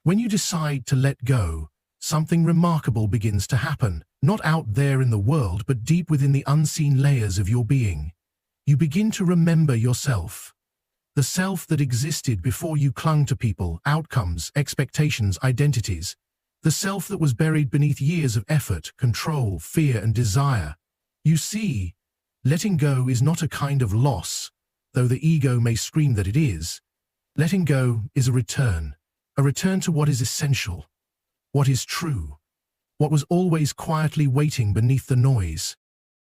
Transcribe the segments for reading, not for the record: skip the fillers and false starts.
When you decide to let go, something remarkable begins to happen, not out there in the world but deep within the unseen layers of your being. You begin to remember yourself. The self that existed before you clung to people, outcomes, expectations, identities. The self that was buried beneath years of effort, control, fear, and desire. You see, letting go is not a kind of loss, though the ego may scream that it is. Letting go is a return to what is essential, what is true, what was always quietly waiting beneath the noise.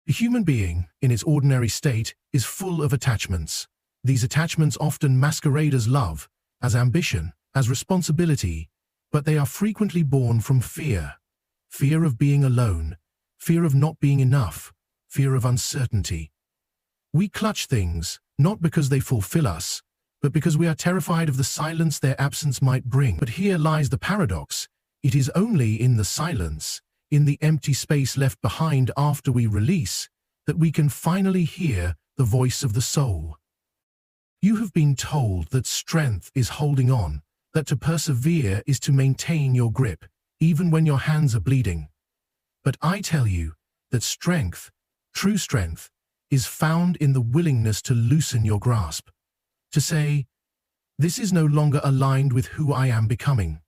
The human being, in its ordinary state, is full of attachments. These attachments often masquerade as love, as ambition, as responsibility, but they are frequently born from fear. Fear of being alone, fear of not being enough, fear of uncertainty. We clutch things, not because they fulfill us, but because we are terrified of the silence their absence might bring. But here lies the paradox. It is only in the silence, in the empty space left behind after we release, that we can finally hear the voice of the soul. You have been told that strength is holding on, that to persevere is to maintain your grip, even when your hands are bleeding. But I tell you that strength, true strength, is found in the willingness to loosen your grasp. To say, this is no longer aligned with who I am becoming.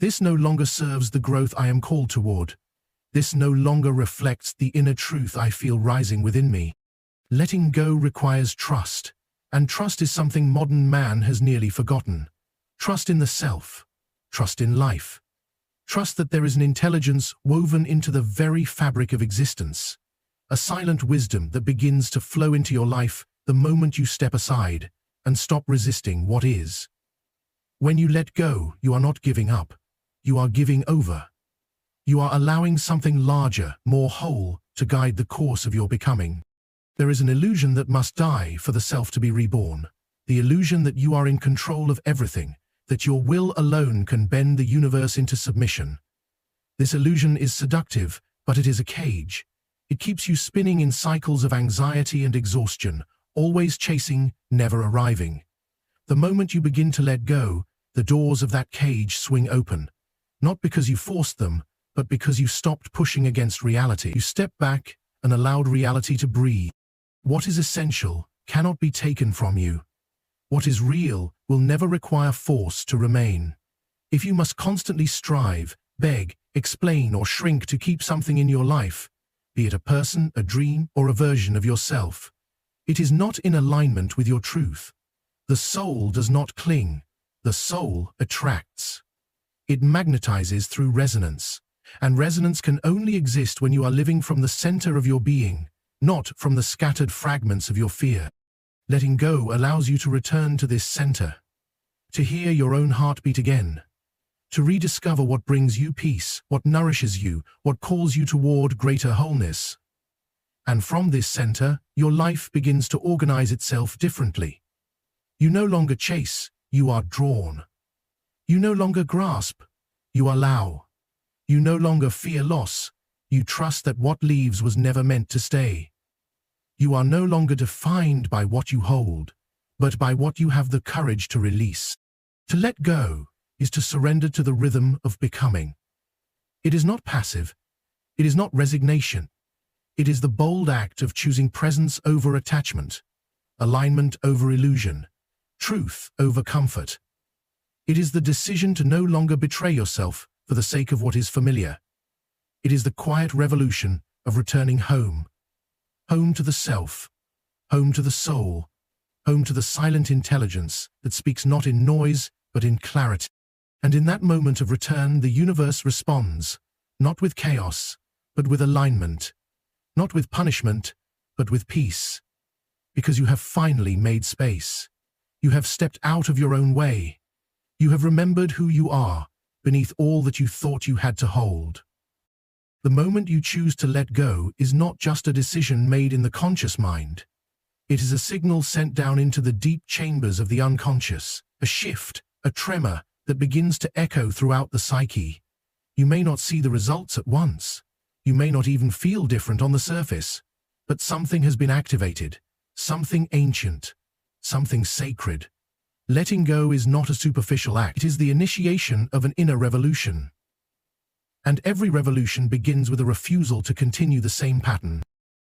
This no longer serves the growth I am called toward. This no longer reflects the inner truth I feel rising within me. Letting go requires trust. And trust is something modern man has nearly forgotten. Trust in the self. Trust in life. Trust that there is an intelligence woven into the very fabric of existence. A silent wisdom that begins to flow into your life the moment you step aside and stop resisting what is. When you let go, you are not giving up. You are giving over. You are allowing something larger, more whole, to guide the course of your becoming. There is an illusion that must die for the self to be reborn. The illusion that you are in control of everything, that your will alone can bend the universe into submission. This illusion is seductive, but it is a cage. It keeps you spinning in cycles of anxiety and exhaustion, always chasing, never arriving. The moment you begin to let go, the doors of that cage swing open. Not because you forced them, but because you stopped pushing against reality. You stepped back and allowed reality to breathe. What is essential cannot be taken from you. What is real will never require force to remain. If you must constantly strive, beg, explain, or shrink to keep something in your life, be it a person, a dream, or a version of yourself, it is not in alignment with your truth. The soul does not cling. The soul attracts. It magnetizes through resonance, and resonance can only exist when you are living from the center of your being, not from the scattered fragments of your fear. Letting go allows you to return to this center, to hear your own heartbeat again, to rediscover what brings you peace, what nourishes you, what calls you toward greater wholeness. And from this center, your life begins to organize itself differently. You no longer chase, you are drawn. You no longer grasp, you allow. You no longer fear loss, you trust that what leaves was never meant to stay. You are no longer defined by what you hold, but by what you have the courage to release. To let go is to surrender to the rhythm of becoming. It is not passive. It is not resignation. It is the bold act of choosing presence over attachment, alignment over illusion, truth over comfort. It is the decision to no longer betray yourself for the sake of what is familiar. It is the quiet revolution of returning home. Home to the self, home to the soul, home to the silent intelligence that speaks not in noise but in clarity. And in that moment of return, the universe responds, not with chaos, but with alignment, not with punishment, but with peace. Because you have finally made space. You have stepped out of your own way. You have remembered who you are beneath all that you thought you had to hold. The moment you choose to let go is not just a decision made in the conscious mind. It is a signal sent down into the deep chambers of the unconscious, a shift, a tremor that begins to echo throughout the psyche. You may not see the results at once. You may not even feel different on the surface. But something has been activated, something ancient, something sacred. Letting go is not a superficial act. It is the initiation of an inner revolution. And every revolution begins with a refusal to continue the same pattern.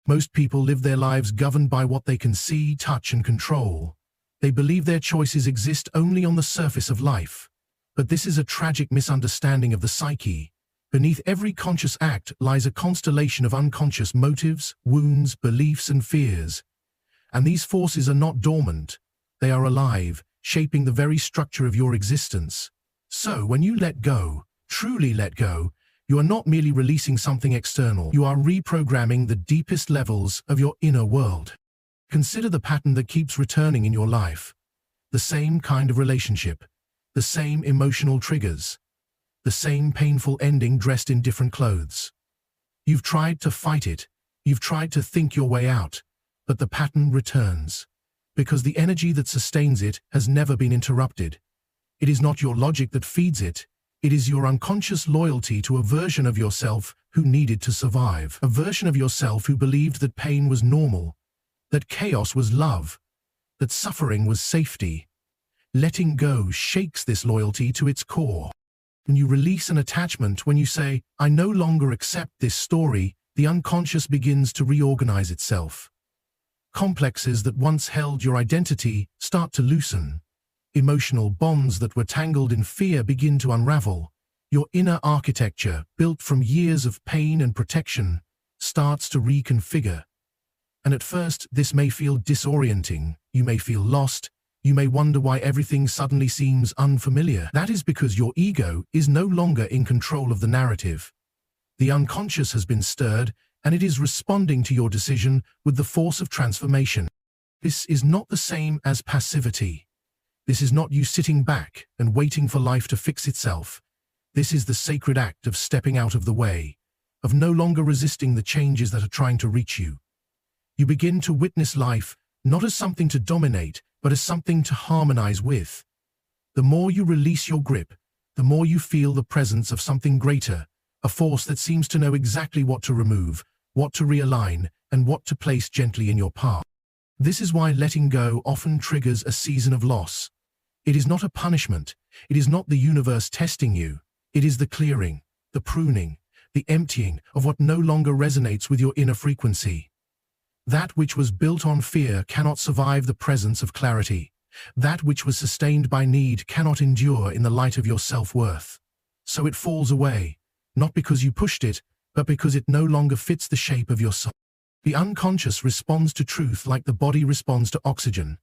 Most people live their lives governed by what they can see, touch, and control. They believe their choices exist only on the surface of life. But this is a tragic misunderstanding of the psyche. Beneath every conscious act lies a constellation of unconscious motives, wounds, beliefs, and fears. And these forces are not dormant. They are alive, shaping the very structure of your existence. So, when you let go, truly let go, you are not merely releasing something external. You are reprogramming the deepest levels of your inner world. Consider the pattern that keeps returning in your life. The same kind of relationship, the same emotional triggers, the same painful ending dressed in different clothes. You've tried to fight it, you've tried to think your way out, but the pattern returns. Because the energy that sustains it has never been interrupted. It is not your logic that feeds it. It is your unconscious loyalty to a version of yourself who needed to survive. A version of yourself who believed that pain was normal, that chaos was love, that suffering was safety. Letting go shakes this loyalty to its core. When you release an attachment, when you say, "I no longer accept this story," the unconscious begins to reorganize itself. Complexes that once held your identity start to loosen. Emotional bonds that were tangled in fear begin to unravel. Your inner architecture, built from years of pain and protection, starts to reconfigure. And at first, this may feel disorienting. You may feel lost. You may wonder why everything suddenly seems unfamiliar. That is because your ego is no longer in control of the narrative. The unconscious has been stirred, and it is responding to your decision with the force of transformation. This is not the same as passivity. This is not you sitting back and waiting for life to fix itself. This is the sacred act of stepping out of the way, of no longer resisting the changes that are trying to reach you. You begin to witness life not as something to dominate, but as something to harmonize with. The more you release your grip, the more you feel the presence of something greater, a force that seems to know exactly what to remove, what to realign, and what to place gently in your path. This is why letting go often triggers a season of loss. It is not a punishment. It is not the universe testing you. It is the clearing, the pruning, the emptying of what no longer resonates with your inner frequency. That which was built on fear cannot survive the presence of clarity. That which was sustained by need cannot endure in the light of your self-worth. So it falls away, not because you pushed it, but because it no longer fits the shape of your soul. The unconscious responds to truth like the body responds to oxygen.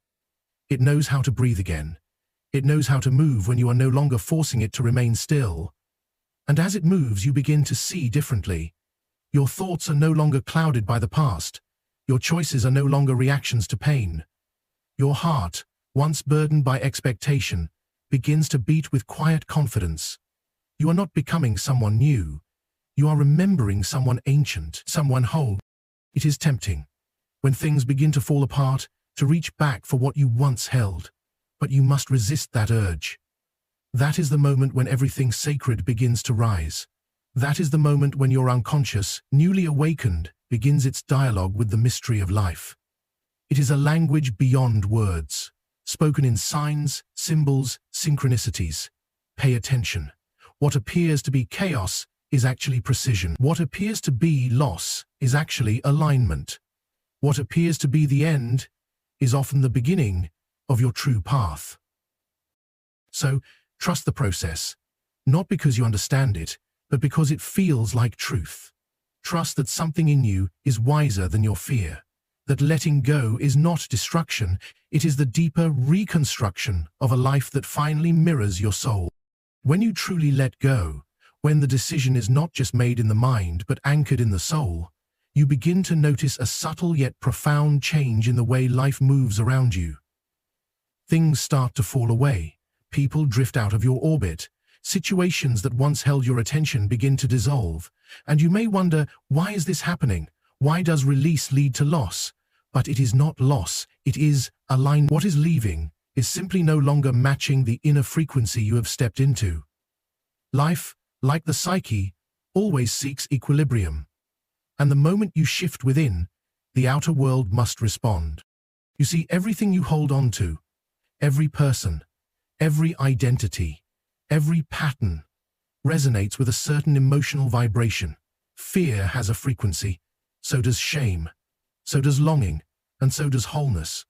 It knows how to breathe again. It knows how to move when you are no longer forcing it to remain still. And as it moves, you begin to see differently. Your thoughts are no longer clouded by the past. Your choices are no longer reactions to pain. Your heart, once burdened by expectation, begins to beat with quiet confidence. You are not becoming someone new. You are remembering someone ancient, someone whole. It is tempting, when things begin to fall apart, to reach back for what you once held. But you must resist that urge. That is the moment when everything sacred begins to rise. That is the moment when your unconscious, newly awakened, begins its dialogue with the mystery of life. It is a language beyond words, spoken in signs, symbols, synchronicities. Pay attention. What appears to be chaos is actually precision. What appears to be loss is actually alignment. What appears to be the end is often the beginning of your true path. So, trust the process, not because you understand it, but because it feels like truth. Trust that something in you is wiser than your fear, that letting go is not destruction, it is the deeper reconstruction of a life that finally mirrors your soul. When you truly let go, when the decision is not just made in the mind but anchored in the soul, you begin to notice a subtle yet profound change in the way life moves around you. Things start to fall away, people drift out of your orbit, situations that once held your attention begin to dissolve, and you may wonder, why is this happening? Why does release lead to loss? But it is not loss, it is alignment. What is leaving is simply no longer matching the inner frequency you have stepped into. Life, like the psyche, always seeks equilibrium. And the moment you shift within, the outer world must respond. You see, everything you hold on to, Every person, every identity, every pattern resonates with a certain emotional vibration. Fear has a frequency, so does shame, so does longing, and so does wholeness.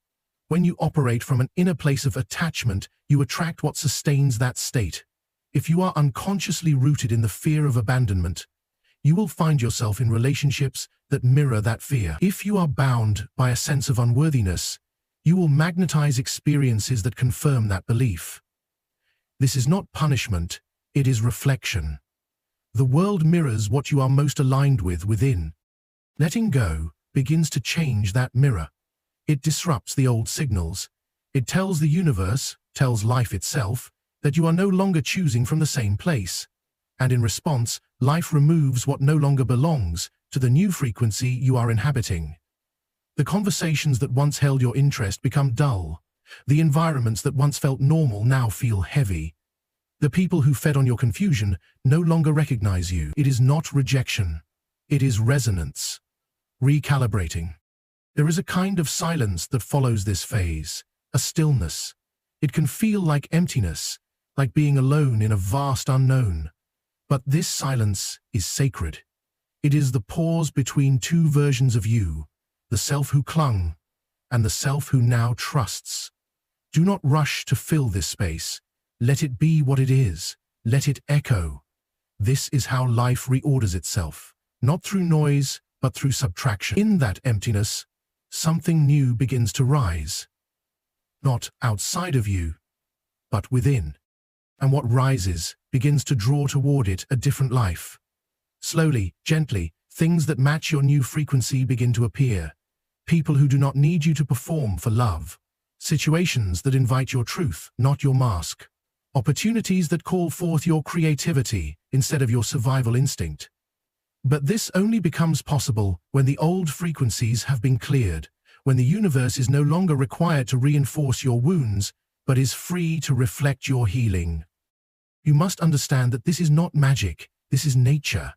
When you operate from an inner place of attachment, you attract what sustains that state. If you are unconsciously rooted in the fear of abandonment, you will find yourself in relationships that mirror that fear. If you are bound by a sense of unworthiness, you will magnetize experiences that confirm that belief. This is not punishment, it is reflection. The world mirrors what you are most aligned with within. Letting go begins to change that mirror. It disrupts the old signals. It tells the universe, tells life itself, that you are no longer choosing from the same place. And in response, life removes what no longer belongs to the new frequency you are inhabiting. The conversations that once held your interest become dull. The environments that once felt normal now feel heavy. The people who fed on your confusion no longer recognize you. It is not rejection. It is resonance. Recalibrating. There is a kind of silence that follows this phase, a stillness. It can feel like emptiness, like being alone in a vast unknown. But this silence is sacred. It is the pause between two versions of you, the self who clung and the self who now trusts. Do not rush to fill this space. Let it be what it is. Let it echo. This is how life reorders itself, not through noise, but through subtraction. In that emptiness, something new begins to rise. Not outside of you, but within. And what rises begins to draw toward it a different life. Slowly, gently, things that match your new frequency begin to appear. People who do not need you to perform for love. Situations that invite your truth, not your mask. Opportunities that call forth your creativity instead of your survival instinct. But this only becomes possible when the old frequencies have been cleared, when the universe is no longer required to reinforce your wounds, but is free to reflect your healing. You must understand that this is not magic, this is nature.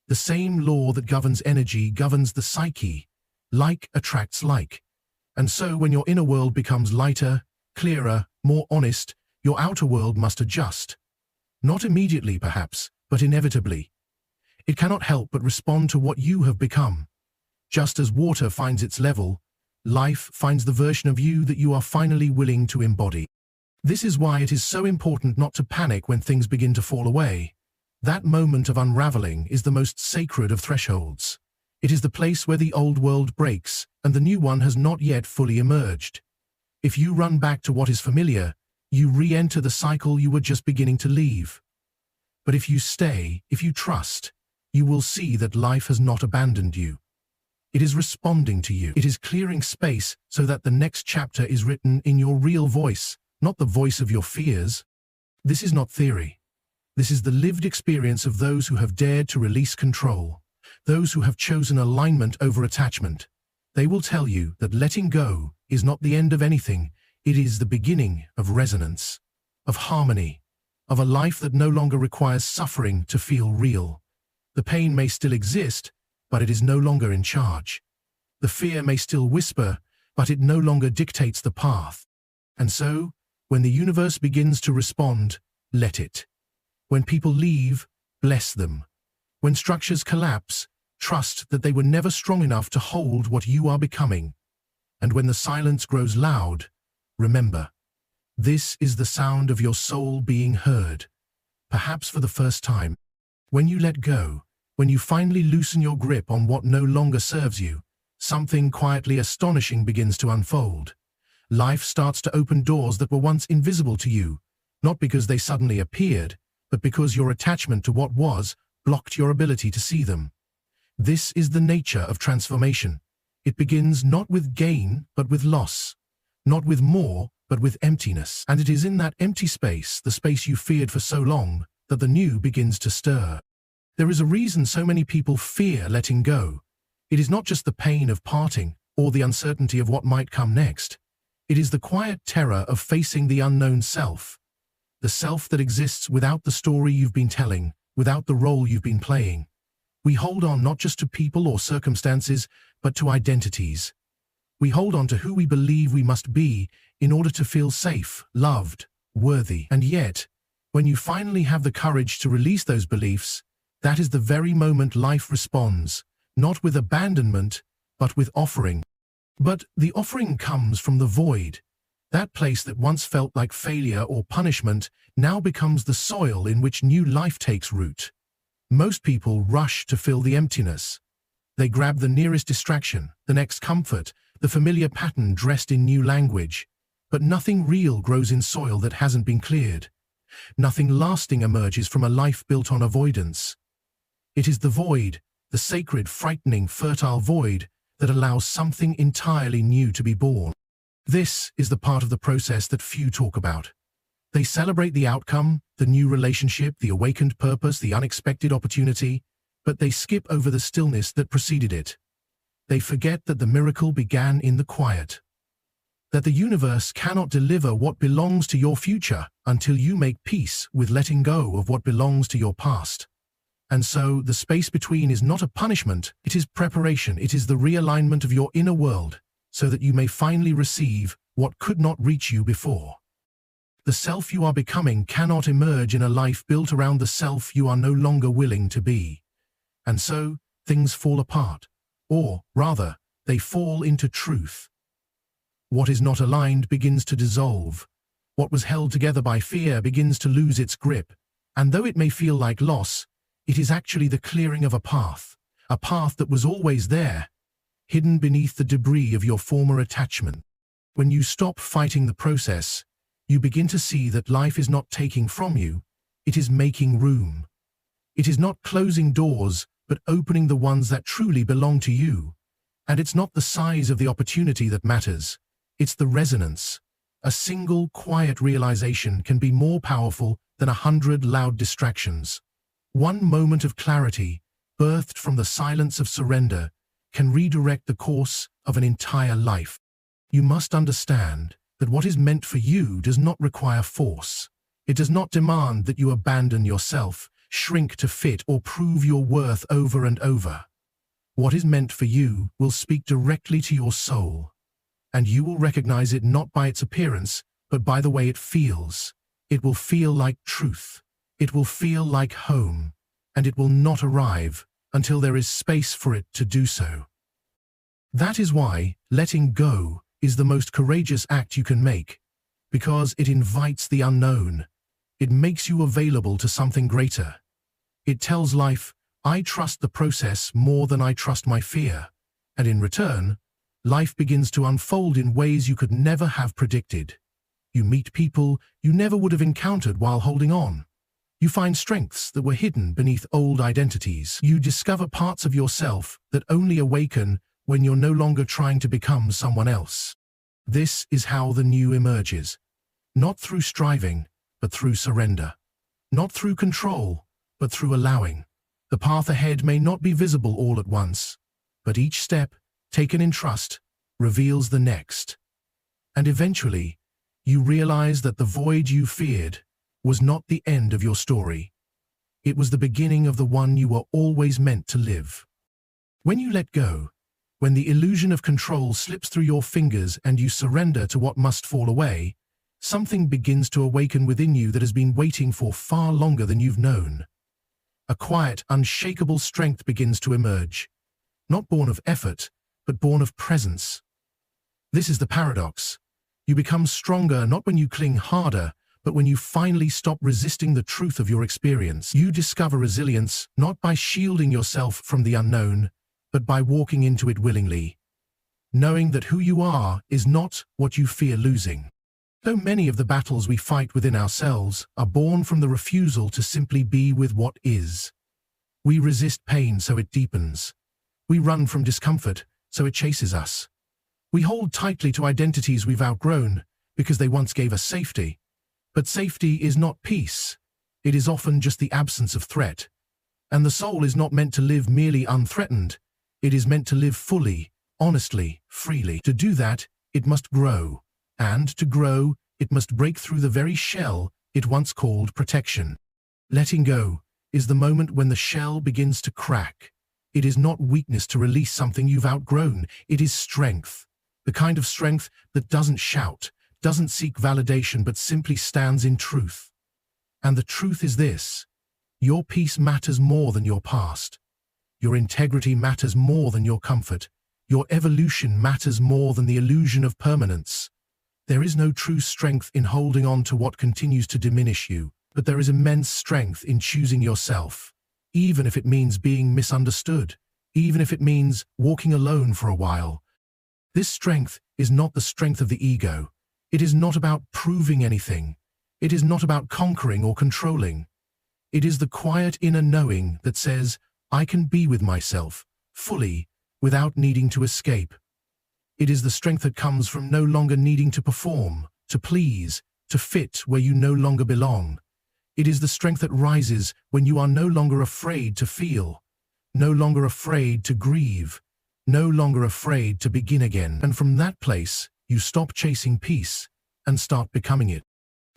The same law that governs energy governs the psyche. Like attracts like. And so when your inner world becomes lighter, clearer, more honest, your outer world must adjust. Not immediately, perhaps, but inevitably. It cannot help but respond to what you have become. Just as water finds its level, life finds the version of you that you are finally willing to embody. This is why it is so important not to panic when things begin to fall away. That moment of unraveling is the most sacred of thresholds. It is the place where the old world breaks and the new one has not yet fully emerged. If you run back to what is familiar, you re-enter the cycle you were just beginning to leave. But if you stay, if you trust, you will see that life has not abandoned you. It is responding to you. It is clearing space so that the next chapter is written in your real voice, not the voice of your fears. This is not theory. This is the lived experience of those who have dared to release control, those who have chosen alignment over attachment. They will tell you that letting go is not the end of anything. It is the beginning of resonance, of harmony, of a life that no longer requires suffering to feel real. The pain may still exist, but it is no longer in charge. The fear may still whisper, but it no longer dictates the path. And so, when the universe begins to respond, let it. When people leave, bless them. When structures collapse, trust that they were never strong enough to hold what you are becoming. And when the silence grows loud, remember, this is the sound of your soul being heard, perhaps for the first time. When you let go, when you finally loosen your grip on what no longer serves you, something quietly astonishing begins to unfold. Life starts to open doors that were once invisible to you, not because they suddenly appeared, but because your attachment to what was blocked your ability to see them. This is the nature of transformation. It begins not with gain, but with loss. Not with more, but with emptiness. And it is in that empty space, the space you feared for so long, that the new begins to stir. There is a reason so many people fear letting go. It is not just the pain of parting, or the uncertainty of what might come next. It is the quiet terror of facing the unknown self. The self that exists without the story you've been telling, without the role you've been playing. We hold on not just to people or circumstances, but to identities. We hold on to who we believe we must be in order to feel safe, loved, worthy. And yet, when you finally have the courage to release those beliefs, that is the very moment life responds, not with abandonment, but with offering. But the offering comes from the void. That place that once felt like failure or punishment now becomes the soil in which new life takes root. Most people rush to fill the emptiness. They grab the nearest distraction, the next comfort, the familiar pattern dressed in new language. But nothing real grows in soil that hasn't been cleared. Nothing lasting emerges from a life built on avoidance. It is the void, the sacred, frightening, fertile void, that allows something entirely new to be born. This is the part of the process that few talk about. They celebrate the outcome, the new relationship, the awakened purpose, the unexpected opportunity, but they skip over the stillness that preceded it. They forget that the miracle began in the quiet. That the universe cannot deliver what belongs to your future until you make peace with letting go of what belongs to your past. And so the space between is not a punishment, it is preparation, it is the realignment of your inner world, so that you may finally receive what could not reach you before. The self you are becoming cannot emerge in a life built around the self you are no longer willing to be. And so things fall apart, or rather, they fall into truth. What is not aligned begins to dissolve. What was held together by fear begins to lose its grip, and though it may feel like loss, it is actually the clearing of a path that was always there, hidden beneath the debris of your former attachment. When you stop fighting the process, you begin to see that life is not taking from you, it is making room. It is not closing doors, but opening the ones that truly belong to you. And it's not the size of the opportunity that matters, it's the resonance. A single quiet realization can be more powerful than 100 loud distractions. One moment of clarity, birthed from the silence of surrender, can redirect the course of an entire life. You must understand that what is meant for you does not require force. It does not demand that you abandon yourself, shrink to fit, or prove your worth over and over. What is meant for you will speak directly to your soul, and you will recognize it not by its appearance, but by the way it feels. It will feel like truth. It will feel like home, and it will not arrive until there is space for it to do so. That is why letting go is the most courageous act you can make, because it invites the unknown. It makes you available to something greater. It tells life, I trust the process more than I trust my fear, and in return, life begins to unfold in ways you could never have predicted. You meet people you never would have encountered while holding on. You find strengths that were hidden beneath old identities. You discover parts of yourself that only awaken when you're no longer trying to become someone else. This is how the new emerges. Not through striving, but through surrender. Not through control, but through allowing. The path ahead may not be visible all at once, but each step, taken in trust, reveals the next. And eventually, you realize that the void you feared was not the end of your story. It was the beginning of the one you were always meant to live. When you let go, when the illusion of control slips through your fingers and you surrender to what must fall away, something begins to awaken within you that has been waiting for far longer than you've known. A quiet, unshakable strength begins to emerge, not born of effort, but born of presence. This is the paradox. You become stronger not when you cling harder, but when you finally stop resisting the truth of your experience. You discover resilience not by shielding yourself from the unknown, but by walking into it willingly, knowing that who you are is not what you fear losing. Though many of the battles we fight within ourselves are born from the refusal to simply be with what is. We resist pain so it deepens. We run from discomfort so it chases us. We hold tightly to identities we've outgrown because they once gave us safety. But safety is not peace. It is often just the absence of threat. And the soul is not meant to live merely unthreatened. It is meant to live fully, honestly, freely. To do that, it must grow. And to grow, it must break through the very shell it once called protection. Letting go is the moment when the shell begins to crack. It is not weakness to release something you've outgrown. It is strength. The kind of strength that doesn't shout, doesn't seek validation, but simply stands in truth. And the truth is this: your peace matters more than your past. Your integrity matters more than your comfort. Your evolution matters more than the illusion of permanence. There is no true strength in holding on to what continues to diminish you, but there is immense strength in choosing yourself, even if it means being misunderstood, even if it means walking alone for a while. This strength is not the strength of the ego. It is not about proving anything. It is not about conquering or controlling. It is the quiet inner knowing that says, I can be with myself, fully, without needing to escape. It is the strength that comes from no longer needing to perform, to please, to fit where you no longer belong. It is the strength that rises when you are no longer afraid to feel, no longer afraid to grieve, no longer afraid to begin again. And from that place, you stop chasing peace and start becoming it.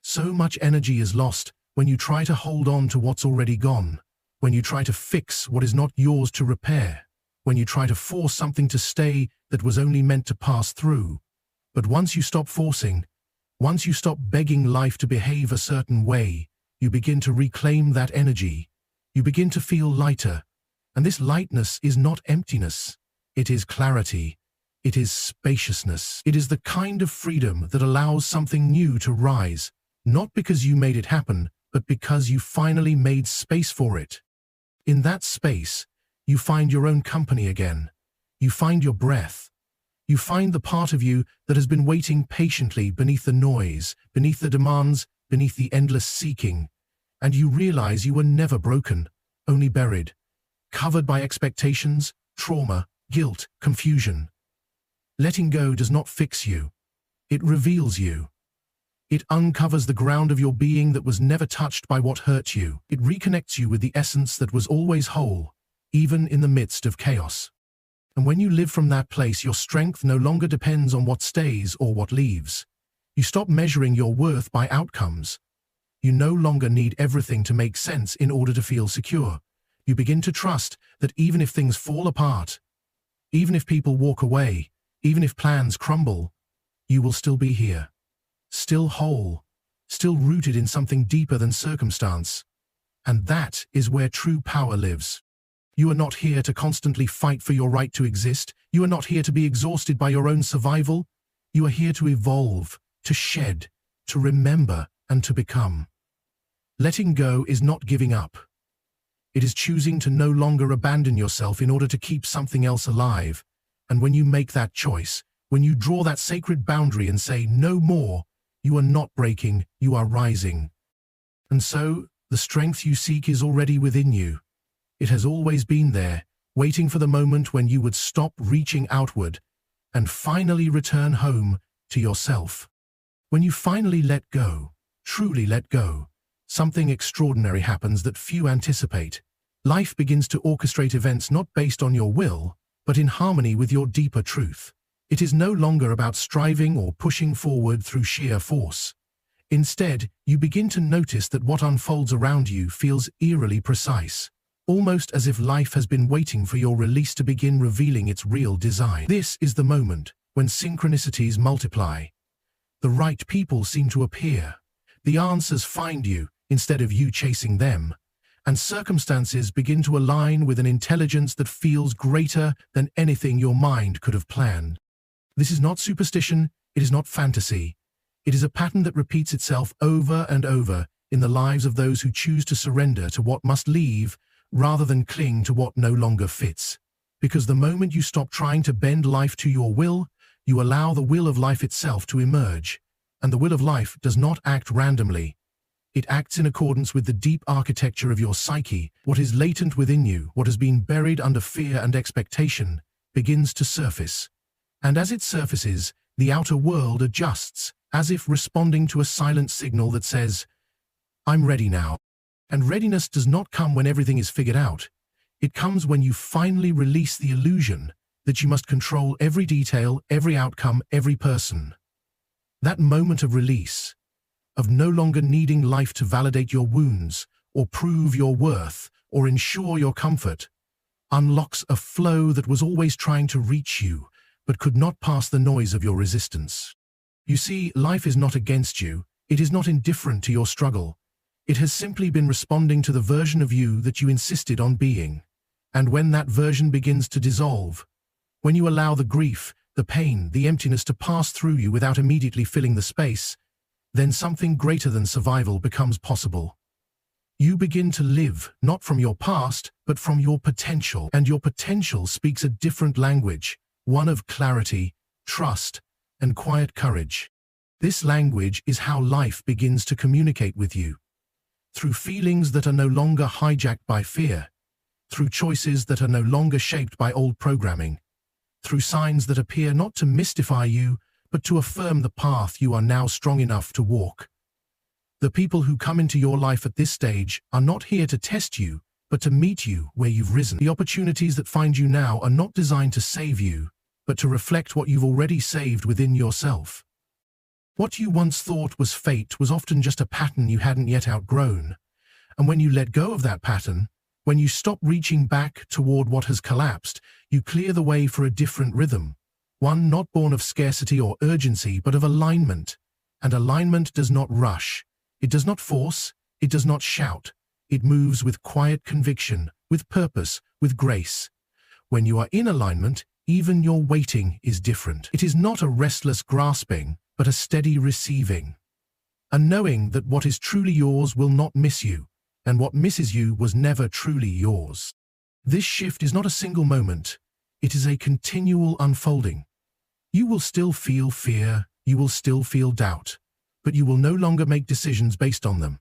So much energy is lost when you try to hold on to what's already gone, when you try to fix what is not yours to repair, when you try to force something to stay that was only meant to pass through. But once you stop forcing, once you stop begging life to behave a certain way, you begin to reclaim that energy. You begin to feel lighter. And this lightness is not emptiness. It is clarity. It is spaciousness. It is the kind of freedom that allows something new to rise, not because you made it happen, but because you finally made space for it. In that space, you find your own company again. You find your breath. You find the part of you that has been waiting patiently beneath the noise, beneath the demands, beneath the endless seeking. And you realize you were never broken, only buried, covered by expectations, trauma, guilt, confusion. Letting go does not fix you. It reveals you. It uncovers the ground of your being that was never touched by what hurt you. It reconnects you with the essence that was always whole, even in the midst of chaos. And when you live from that place, your strength no longer depends on what stays or what leaves. You stop measuring your worth by outcomes. You no longer need everything to make sense in order to feel secure. You begin to trust that even if things fall apart, even if people walk away, even if plans crumble, you will still be here. Still whole, still rooted in something deeper than circumstance. And that is where true power lives. You are not here to constantly fight for your right to exist. You are not here to be exhausted by your own survival. You are here to evolve, to shed, to remember, and to become. Letting go is not giving up. It is choosing to no longer abandon yourself in order to keep something else alive. And when you make that choice, when you draw that sacred boundary and say no more, you are not breaking, you are rising. And so, the strength you seek is already within you. It has always been there, waiting for the moment when you would stop reaching outward and finally return home to yourself. When you finally let go, truly let go, something extraordinary happens that few anticipate. Life begins to orchestrate events not based on your will, but in harmony with your deeper truth. It is no longer about striving or pushing forward through sheer force. Instead, you begin to notice that what unfolds around you feels eerily precise, almost as if life has been waiting for your release to begin revealing its real design. This is the moment when synchronicities multiply. The right people seem to appear. The answers find you instead of you chasing them. And circumstances begin to align with an intelligence that feels greater than anything your mind could have planned. This is not superstition, it is not fantasy. It is a pattern that repeats itself over and over in the lives of those who choose to surrender to what must leave rather than cling to what no longer fits. Because the moment you stop trying to bend life to your will, you allow the will of life itself to emerge. And the will of life does not act randomly. It acts in accordance with the deep architecture of your psyche. What is latent within you, what has been buried under fear and expectation, begins to surface. And as it surfaces, the outer world adjusts, as if responding to a silent signal that says, I'm ready now. And readiness does not come when everything is figured out. It comes when you finally release the illusion that you must control every detail, every outcome, every person. That moment of release, of no longer needing life to validate your wounds, or prove your worth, or ensure your comfort, unlocks a flow that was always trying to reach you, but could not pass the noise of your resistance. You see, life is not against you. It is not indifferent to your struggle. It has simply been responding to the version of you that you insisted on being. And when that version begins to dissolve, when you allow the grief, the pain, the emptiness to pass through you without immediately filling the space, then something greater than survival becomes possible. You begin to live, not from your past, but from your potential. And your potential speaks a different language, one of clarity, trust, and quiet courage. This language is how life begins to communicate with you. Through feelings that are no longer hijacked by fear, through choices that are no longer shaped by old programming, through signs that appear not to mystify you, but to affirm the path you are now strong enough to walk. The people who come into your life at this stage are not here to test you, but to meet you where you've risen. The opportunities that find you now are not designed to save you, but to reflect what you've already saved within yourself. What you once thought was fate was often just a pattern you hadn't yet outgrown. And when you let go of that pattern, when you stop reaching back toward what has collapsed, you clear the way for a different rhythm, one not born of scarcity or urgency, but of alignment. And alignment does not rush. It does not force. It does not shout. It moves with quiet conviction, with purpose, with grace. When you are in alignment, even your waiting is different. It is not a restless grasping, but a steady receiving. A knowing that what is truly yours will not miss you, and what misses you was never truly yours. This shift is not a single moment. It is a continual unfolding. You will still feel fear, you will still feel doubt, but you will no longer make decisions based on them.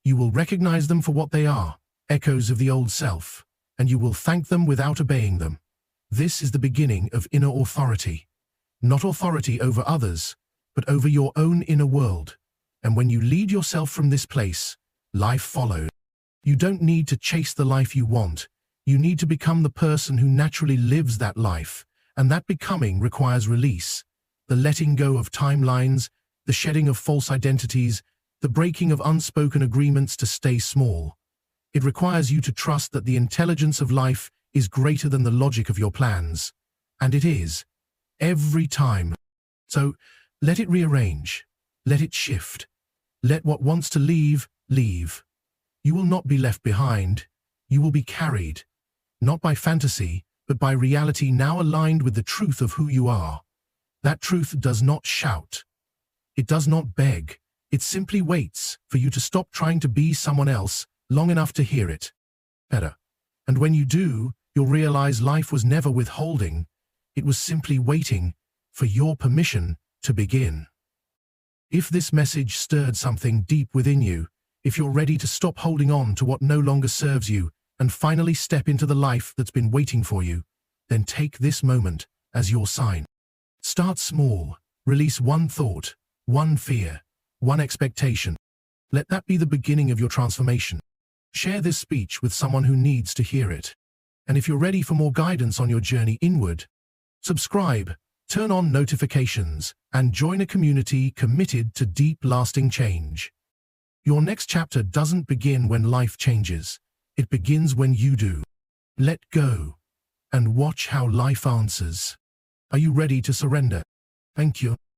You will recognize them for what they are, echoes of the old self, and you will thank them without obeying them. This is the beginning of inner authority. Not authority over others, but over your own inner world. And when you lead yourself from this place, life follows. You don't need to chase the life you want. You need to become the person who naturally lives that life, and that becoming requires release, the letting go of timelines, the shedding of false identities, the breaking of unspoken agreements to stay small. It requires you to trust that the intelligence of life is greater than the logic of your plans. And it is. Every time. So, let it rearrange. Let it shift. Let what wants to leave, leave. You will not be left behind. You will be carried. Not by fantasy, but by reality now aligned with the truth of who you are. That truth does not shout. It does not beg. It simply waits for you to stop trying to be someone else long enough to hear it better. And when you do, you'll realize life was never withholding. It was simply waiting for your permission to begin. If this message stirred something deep within you, if you're ready to stop holding on to what no longer serves you and finally step into the life that's been waiting for you, then take this moment as your sign. Start small. Release one thought, one fear, one expectation. Let that be the beginning of your transformation. Share this speech with someone who needs to hear it. And if you're ready for more guidance on your journey inward, subscribe, turn on notifications, and join a community committed to deep, lasting change. Your next chapter doesn't begin when life changes. It begins when you do. Let go, and watch how life answers. Are you ready to surrender? Thank you.